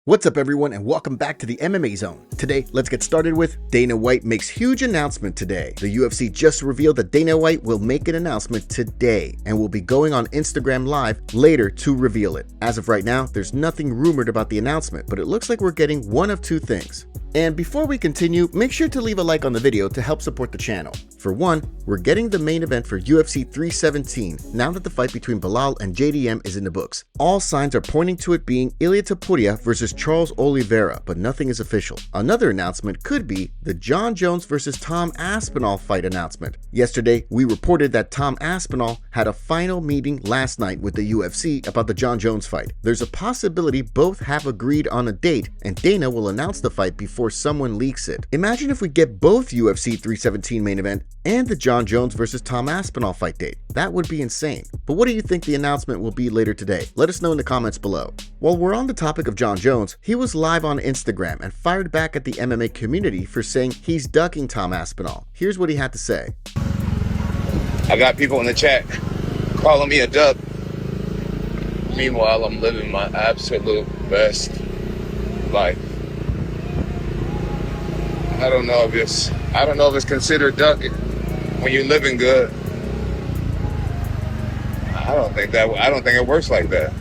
What's up everyone and welcome back to the MMA Zone. Today, let's get started with Dana White makes huge announcement today. The UFC just revealed that Dana White will make an announcement today and will be going on Instagram Live later to reveal it. As of right now, there's nothing rumored about the announcement, but it looks like we're getting one of two things. And before we continue, make sure to leave a like on the video to help support the channel. For one, we're getting the main event for UFC 317 now that the fight between Belal and JDM is in the books. All signs are pointing to it being Ilia Topuria versus Charles Oliveira, but nothing is official. Another announcement could be the Jon Jones versus Tom Aspinall fight announcement. Yesterday, we reported that Tom Aspinall had a final meeting last night with the UFC about the Jon Jones fight. There's a possibility both have agreed on a date and Dana will announce the fight before someone leaks it. Imagine if we get both UFC 317 main event and the Jon Jones versus Tom Aspinall fight date. That would be insane. But what do you think the announcement will be later today? Let us know in the comments below. While we're on the topic of Jon Jones, he was live on Instagram and fired back at the MMA community for saying he's ducking Tom Aspinall. Here's what he had to say. I got people in the chat calling me a duck. Meanwhile, I'm living my absolute best life. I don't know if it's considered ducking when you're living good. I don't think it works like that.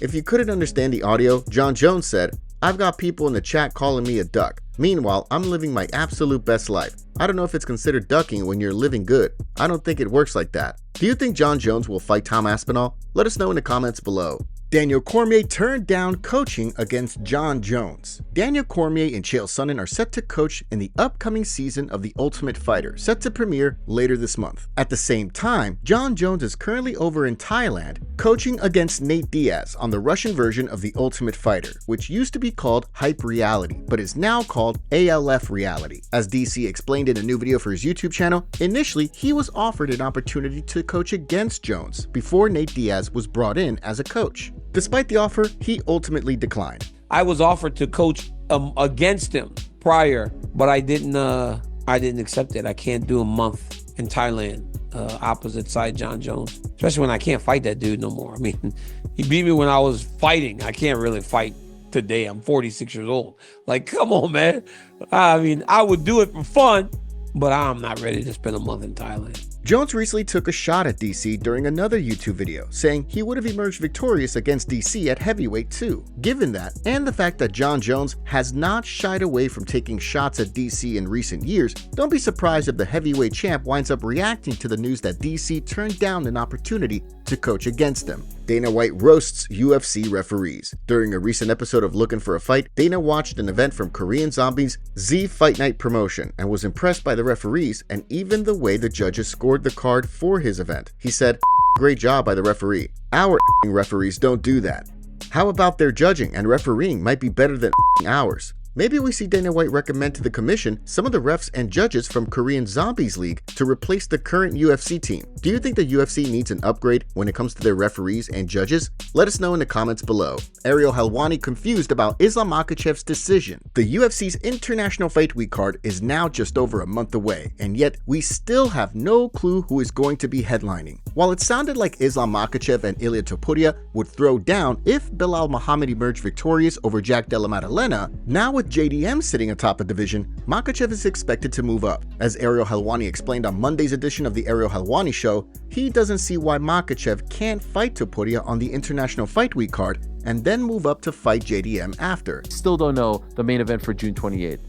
If you couldn't understand the audio, Jon Jones said, "I've got people in the chat calling me a duck. Meanwhile, I'm living my absolute best life. I don't know if it's considered ducking when you're living good. I don't think it works like that." Do you think Jon Jones will fight Tom Aspinall? Let us know in the comments below. Daniel Cormier turned down coaching against Jon Jones. Daniel Cormier and Chael Sonnen are set to coach in the upcoming season of The Ultimate Fighter, set to premiere later this month. At the same time, Jon Jones is currently over in Thailand coaching against Nate Diaz on the Russian version of The Ultimate Fighter, which used to be called Hype Reality, but is now called ALF Reality. As DC explained in a new video for his YouTube channel, initially he was offered an opportunity to coach against Jones before Nate Diaz was brought in as a coach. Despite the offer, he ultimately declined. I was offered to coach against him prior, but I didn't accept it. I can't do a month in Thailand opposite side Jon Jones, especially when I can't fight that dude no more. I mean, he beat me when I was fighting. I can't really fight today. I'm 46 years old. Like, come on, man. I mean, I would do it for fun, but I'm not ready to spend a month in Thailand. Jones recently took a shot at DC during another YouTube video, saying he would have emerged victorious against DC at heavyweight too. Given that, and the fact that Jon Jones has not shied away from taking shots at DC in recent years, don't be surprised if the heavyweight champ winds up reacting to the news that DC turned down an opportunity to coach against him. Dana White roasts UFC referees. During a recent episode of Looking for a Fight, Dana watched an event from Korean Zombie's Z Fight Night promotion and was impressed by the referees and even the way the judges scored the card for his event. He said, "Great job by the referee. Our referees don't do that. How about their judging and refereeing might be better than ours?" Maybe we see Dana White recommend to the commission some of the refs and judges from Korean Zombies League to replace the current UFC team. Do you think the UFC needs an upgrade when it comes to their referees and judges? Let us know in the comments below. Ariel Helwani confused about Islam Makhachev's decision. The UFC's International Fight Week card is now just over a month away, and yet we still have no clue who is going to be headlining. While it sounded like Islam Makhachev and Ilia Topuria would throw down if Belal Muhammad emerged victorious over Jack Della Maddalena, now with JDM sitting atop the division, Makhachev is expected to move up. As Ariel Helwani explained on Monday's edition of the Ariel Helwani Show, he doesn't see why Makhachev can't fight Topuria on the International Fight Week card and then move up to fight JDM after. Still don't know the main event for June 28th.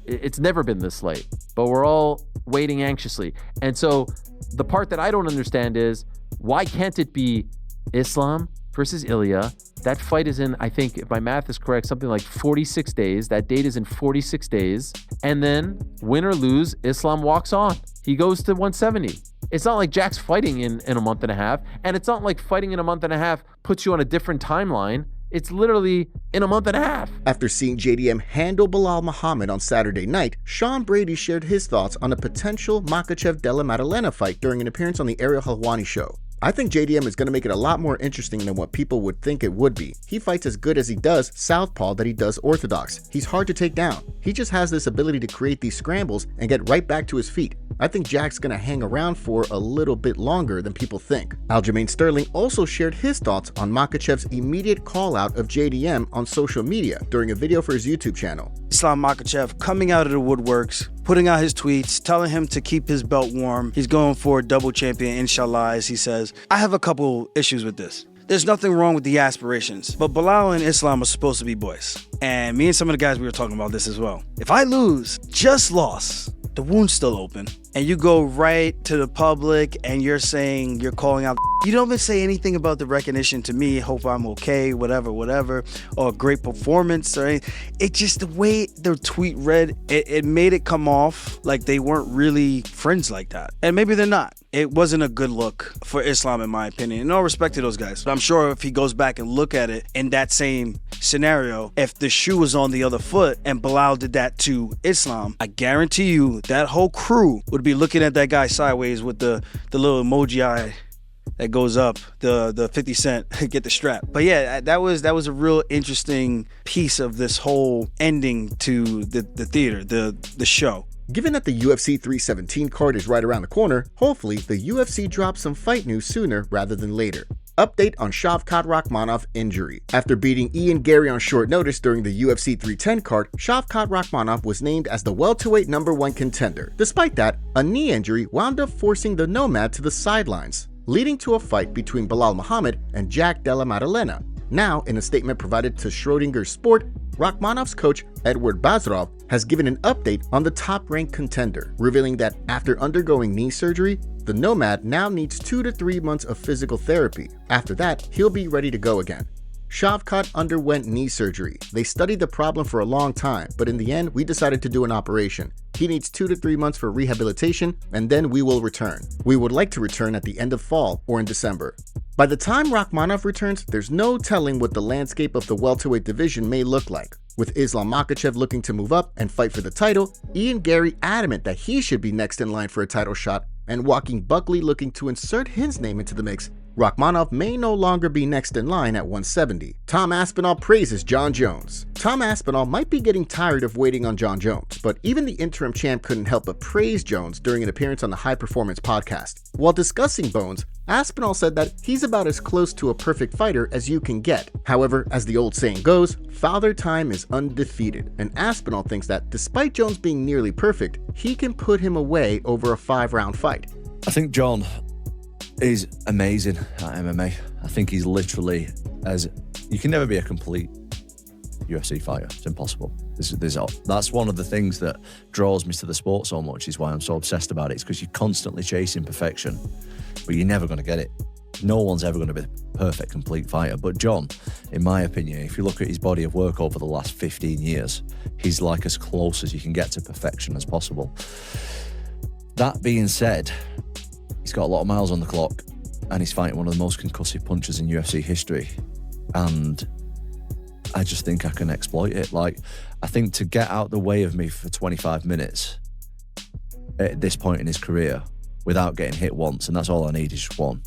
It's never been this late, but we're all waiting anxiously. And so the part that I don't understand is, why can't it be Islam versus Ilia? That fight is in, I think, if my math is correct, something like 46 days. That date is in 46 days. And then, win or lose, Islam walks on. He goes to 170. It's not like Jack's fighting in a month and a half. And it's not like fighting in a month and a half puts you on a different timeline. It's literally in a month and a half. After seeing JDM handle Belal Muhammad on Saturday night, Sean Brady shared his thoughts on a potential Makhachev Della Maddalena fight during an appearance on the Ariel Helwani Show. I think JDM is going to make it a lot more interesting than what people would think it would be. He fights as good as he does southpaw that he does orthodox. He's hard to take down. He just has this ability to create these scrambles and get right back to his feet. I think Jack's going to hang around for a little bit longer than people think. Aljamain Sterling also shared his thoughts on Makhachev's immediate call out of JDM on social media during a video for his YouTube channel. Islam Makhachev coming out of the woodworks, putting out his tweets, telling him to keep his belt warm. He's going for a double champion, inshallah, as he says. I have a couple issues with this. There's nothing wrong with the aspirations, but Belal and Islam are supposed to be boys. And me and some of the guys, we were talking about this as well. If I lose, just lost, the wound's still open, and you go right to the public and you're saying, you're calling out, you don't even say anything about the recognition to me, hope I'm okay, whatever, or great performance or anything. It just, the way the tweet read, it made it come off like they weren't really friends like that. And maybe they're not. It wasn't a good look for Islam, in my opinion. And no respect to those guys. But I'm sure if he goes back and look at it in that same scenario, if the shoe was on the other foot and Belal did that to Islam, I guarantee you that whole crew would be looking at that guy sideways with the little emoji eye that goes up, the 50 Cent, get the strap. But yeah, that was a real interesting piece of this whole ending to the theater, the show. Given that the UFC 317 card is right around the corner, hopefully the UFC drops some fight news sooner rather than later. Update on Shavkat Rakhmonov injury. After beating Ian Gary on short notice during the UFC 310 card, Shavkat Rakhmonov was named as the welterweight #1 contender. Despite that, a knee injury wound up forcing the Nomad to the sidelines, leading to a fight between Belal Muhammad and Jack Della Maddalena. Now, in a statement provided to Schrödinger Sport, Rakhmonov's coach, Edward Bazarov, has given an update on the top-ranked contender, revealing that after undergoing knee surgery, the Nomad now needs 2 to 3 months of physical therapy. After that, he'll be ready to go again. Shavkat underwent knee surgery. They studied the problem for a long time, but in the end, we decided to do an operation. He needs 2 to 3 months for rehabilitation, and then we will return. We would like to return at the end of fall or in December. By the time Rakhmonov returns, there's no telling what the landscape of the welterweight division may look like. With Islam Makhachev looking to move up and fight for the title, Ian Gary adamant that he should be next in line for a title shot, and Joaquin Buckley looking to insert his name into the mix, Rakhmonov may no longer be next in line at 170. Tom Aspinall praises Jon Jones. Tom Aspinall might be getting tired of waiting on Jon Jones, but even the interim champ couldn't help but praise Jones during an appearance on the High Performance podcast. While discussing Bones, Aspinall said that he's about as close to a perfect fighter as you can get. However, as the old saying goes, Father Time is undefeated, and Aspinall thinks that despite Jones being nearly perfect, he can put him away over a 5-round fight. I think Jon is amazing at MMA. I think he's literally you can never be a complete UFC fighter. It's impossible. That's one of the things that draws me to the sport so much, is why I'm so obsessed about it. It's because you're constantly chasing perfection, but you're never going to get it. No one's ever going to be a perfect, complete fighter. But Jon, in my opinion, if you look at his body of work over the last 15 years, he's like as close as you can get to perfection as possible. That being said, he's got a lot of miles on the clock, and he's fighting one of the most concussive punchers in UFC history. And I just think I can exploit it. I think to get out the way of me for 25 minutes at this point in his career without getting hit once, and that's all I need is just one,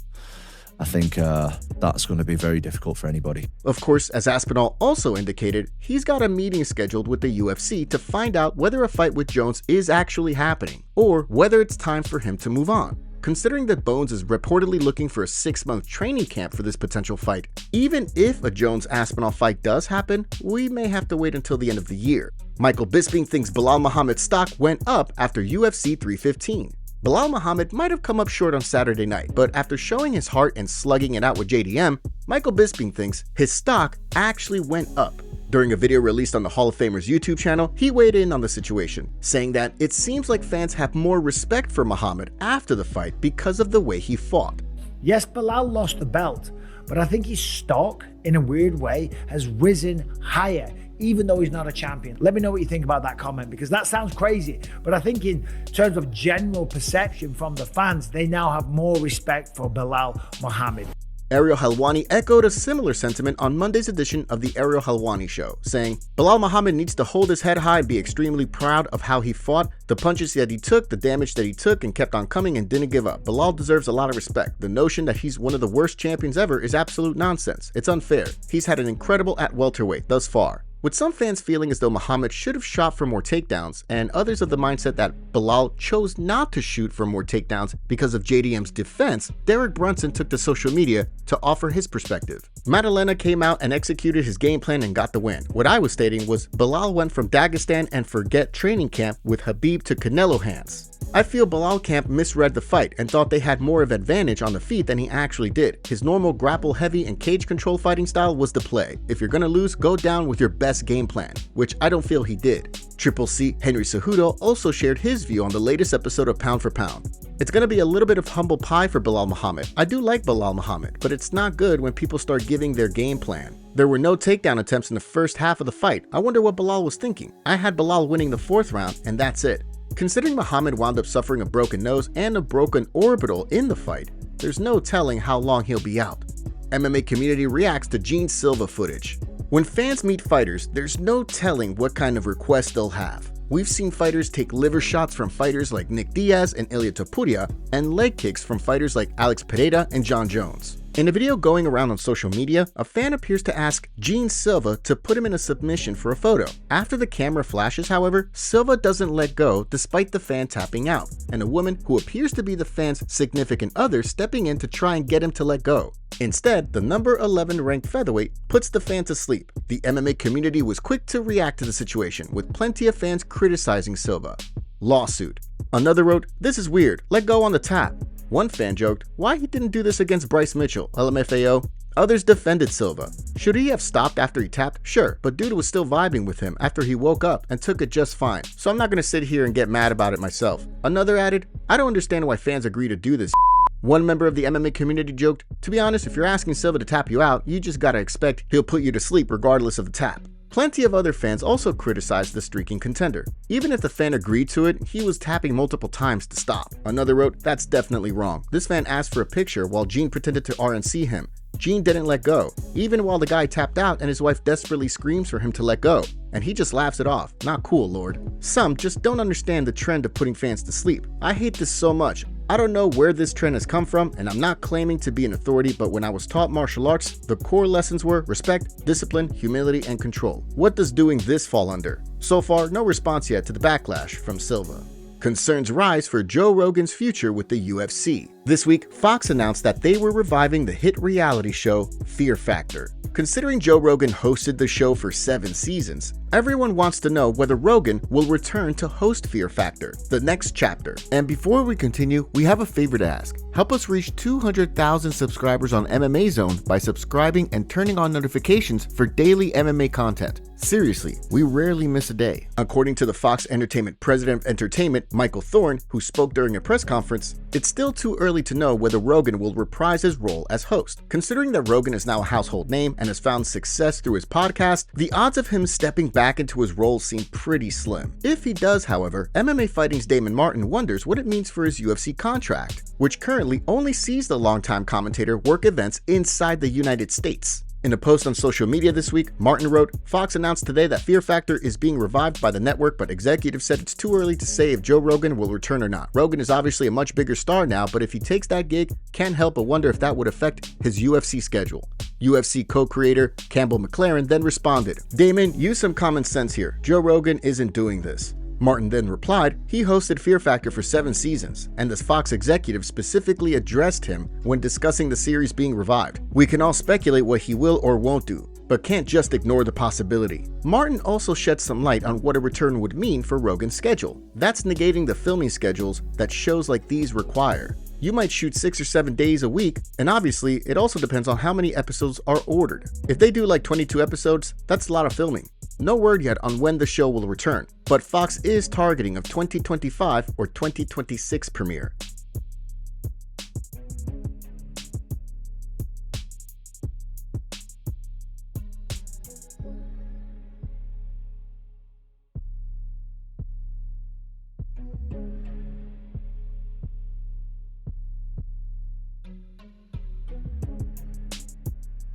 I think that's going to be very difficult for anybody. Of course, as Aspinall also indicated, he's got a meeting scheduled with the UFC to find out whether a fight with Jones is actually happening, or whether it's time for him to move on. Considering that Bones is reportedly looking for a 6-month training camp for this potential fight, even if a Jones-Aspinall fight does happen, we may have to wait until the end of the year. Michael Bisping thinks Belal Muhammad's stock went up after UFC 315. Belal Muhammad might have come up short on Saturday night, but after showing his heart and slugging it out with JDM, Michael Bisping thinks his stock actually went up. During a video released on the Hall of Famer's YouTube channel, he weighed in on the situation, saying that it seems like fans have more respect for Muhammad after the fight because of the way he fought. Yes, Belal lost the belt, but I think his stock, in a weird way, has risen higher, even though he's not a champion. Let me know what you think about that comment, because that sounds crazy, but I think in terms of general perception from the fans, they now have more respect for Belal Muhammad. Ariel Helwani echoed a similar sentiment on Monday's edition of the Ariel Helwani Show, saying, Belal Muhammad needs to hold his head high and be extremely proud of how he fought, the punches that he took, the damage that he took, and kept on coming and didn't give up. Belal deserves a lot of respect. The notion that he's one of the worst champions ever is absolute nonsense. It's unfair. He's had an incredible at welterweight thus far. With some fans feeling as though Muhammad should have shot for more takedowns, and others of the mindset that Belal chose not to shoot for more takedowns because of JDM's defense, Derek Brunson took to social media to offer his perspective. Madalena came out and executed his game plan and got the win. What I was stating was Belal went from Dagestan and Forget training camp with Khabib to Canelo hands. I feel Belal camp misread the fight and thought they had more of advantage on the feet than he actually did. His normal grapple heavy and cage control fighting style was the play. If you're gonna lose, go down with your best game plan, which I don't feel he did. Triple C Henry Cejudo also shared his view on the latest episode of Pound for Pound. It's gonna be a little bit of humble pie for Belal Muhammad. I do like Belal Muhammad, but it's not good when people start giving their game plan. There were no takedown attempts in the first half of the fight. I wonder what Belal was thinking. I had Belal winning the 4th round, and that's it. Considering Muhammad wound up suffering a broken nose and a broken orbital in the fight, there's no telling how long he'll be out. MMA community reacts to Gene Silva footage. When fans meet fighters, there's no telling what kind of requests they'll have. We've seen fighters take liver shots from fighters like Nick Diaz and Ilia Topuria, and leg kicks from fighters like Alex Pereira and Jon Jones. In a video going around on social media, a fan appears to ask Gene Silva to put him in a submission for a photo. After the camera flashes, however, Silva doesn't let go despite the fan tapping out, and a woman who appears to be the fan's significant other stepping in to try and get him to let go. Instead, the number 11 ranked featherweight puts the fan to sleep. The MMA community was quick to react to the situation, with plenty of fans criticizing Silva. Lawsuit. Another wrote, "This is weird, let go on the tap." One fan joked, why he didn't do this against Bryce Mitchell, LMFAO? Others defended Silva. Should he have stopped after he tapped? Sure, but dude was still vibing with him after he woke up and took it just fine, so I'm not gonna sit here and get mad about it myself. Another added, I don't understand why fans agree to do this. One member of the MMA community joked, to be honest, if you're asking Silva to tap you out, you just gotta expect he'll put you to sleep regardless of the tap. Plenty of other fans also criticized the streaking contender. Even if the fan agreed to it, he was tapping multiple times to stop. Another wrote, that's definitely wrong. This fan asked for a picture while Gene pretended to RNC him. Gene didn't let go, even while the guy tapped out and his wife desperately screams for him to let go, and he just laughs it off. Not cool, Lord. Some just don't understand the trend of putting fans to sleep. I hate this so much. I don't know where this trend has come from, and I'm not claiming to be an authority, but when I was taught martial arts, the core lessons were respect, discipline, humility, and control. What does doing this fall under? So far, no response yet to the backlash from Silva. Concerns rise for Joe Rogan's future with the UFC. This week, Fox announced that they were reviving the hit reality show Fear Factor. Considering Joe Rogan hosted the show for 7 seasons, everyone wants to know whether Rogan will return to host Fear Factor, the next chapter. And before we continue, we have a favor to ask. Help us reach 200,000 subscribers on MMA Zone by subscribing and turning on notifications for daily MMA content. Seriously, we rarely miss a day. According to the Fox Entertainment president of entertainment, Michael Thorne, who spoke during a press conference, it's still too early to know whether Rogan will reprise his role as host. Considering that Rogan is now a household name and has found success through his podcast, the odds of him stepping back into his role seem pretty slim. If he does, however, MMA Fighting's Damon Martin wonders what it means for his UFC contract, which currently only sees the longtime commentator work events inside the United States. In a post on social media this week, Martin wrote, Fox announced today that Fear Factor is being revived by the network, but executives said it's too early to say if Joe Rogan will return or not. Rogan is obviously a much bigger star now, but if he takes that gig, can't help but wonder if that would affect his UFC schedule. UFC co-creator Campbell McLaren then responded, Damon, use some common sense here. Joe Rogan isn't doing this. Martin then replied, he hosted Fear Factor for 7 seasons, and the Fox executive specifically addressed him when discussing the series being revived. We can all speculate what he will or won't do, but can't just ignore the possibility. Martin also shed some light on what a return would mean for Rogan's schedule. That's negating the filming schedules that shows like these require. You might shoot 6 or 7 days a week, and obviously it also depends on how many episodes are ordered. If they do like 22 episodes, that's a lot of filming. No word yet on when the show will return, but Fox is targeting a 2025 or 2026 premiere.